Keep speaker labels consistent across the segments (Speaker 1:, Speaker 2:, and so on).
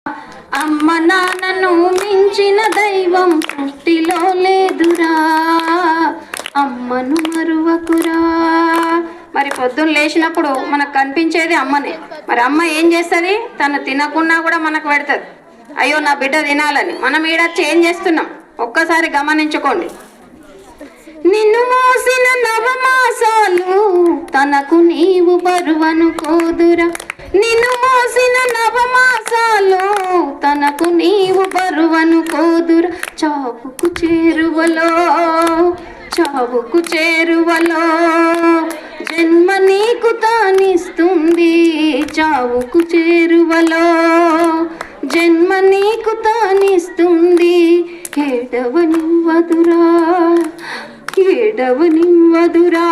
Speaker 1: అమ్మ నాన్నను మించిన దైవం సృష్టిలో లేదురా, అమ్మను మరువకురా. మరి పొద్దున్న లేచినప్పుడు మనకు కనిపించేది అమ్మనే. మరి అమ్మ ఏం చేస్తుంది? తను తినకున్నా కూడా మనకు పెడుతుంది. అయ్యో నా బిడ్డ తినాలని. మనం ఈడొచ్చి ఏం చేస్తున్నాం ఒక్కసారి గమనించుకోండి. నిన్ను మోసిన నవమాసాలు తనకు నీవు బరువనుకోదురా, నిన్ను మోసిన నవమాసాలు తనకు నీవు బరువనుకోదురా. చావుకు చేరువలో, చావుకు చేరువలో జన్మ నీకు తానిస్తుంది, చావుకు చేరువలో జన్మ నీకు తానిస్తుంది. ఏడవనివ్వదురా, ఏడవనివ్వదురా,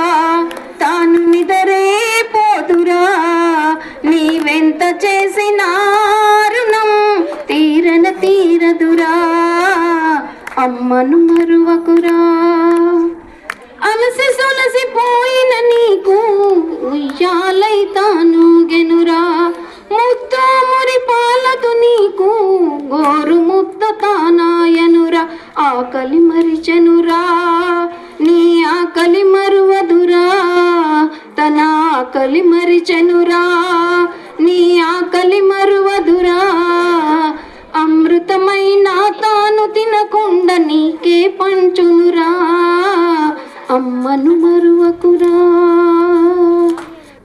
Speaker 1: తాను నిదరే పోదురా. నీవెంత చేసిన రుణం తీరదురా, అమ్మను మరువకురా. అలసి సొలసిపోయిన నీకు ఉయ్యాలై తాను గెనురా, ముద్దు మురి పాలతో నీకు గోరు ముద్ద తానాయనురా. ఆకలి మరిచెనురా, నీ ఆకలి మరువదురా, తన ఆకలి మరిచెనురా, నీ ఆకలి మరువదురా. అమృతమైన తాను తినకుండా నీకే పంచునురా, అమ్మను మరువకురా.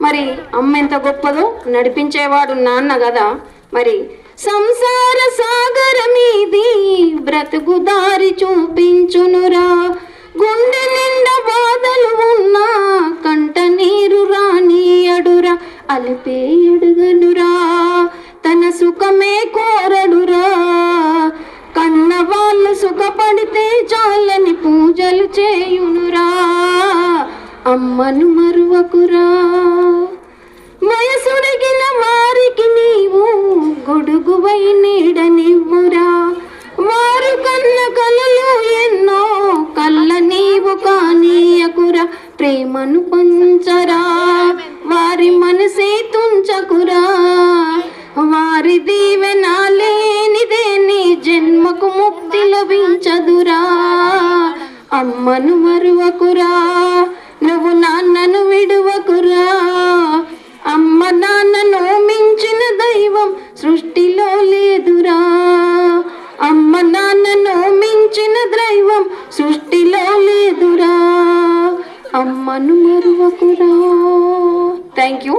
Speaker 1: మరి అమ్మ ఎంత గొప్పదో నడిపించేవాడు నాన్న కదా. మరి సంసార సాగరమీది బ్రతుకు దారి చూపించునురా. గుండె నిండా బాధలు ఉన్నా కంట నీరు రానియడురా, అలిపే ఎడుగనురా, తన సుఖమే కోరడురా. కన్న వాళ్ళు సుఖపడితే చాలని పూజలు చేయునురా, అమ్మను మరువకురా. వయసుడిగిన వారికి నీవు గొడుగువై నీడనివ్వురా, వారు కన్న కలలు ఎన్నో కళ్ళ నీవు కానీయకురా. ప్రేమను పంచరా, వారి మనసే తుంచకురా, వారి దీవెన లేనిదే నీ జన్మకు ముక్తి లభించదురా, అమ్మను మరువకురా. నువ్వు నాన్నను విడువకురా, అమ్మ నాన్నను మించిన దైవం సృష్టిలో లేదురా, అమ్మ నాన్నను మించిన దైవం సృష్టిలో లేదురా, అమ్మను మరువకురా. Thank you.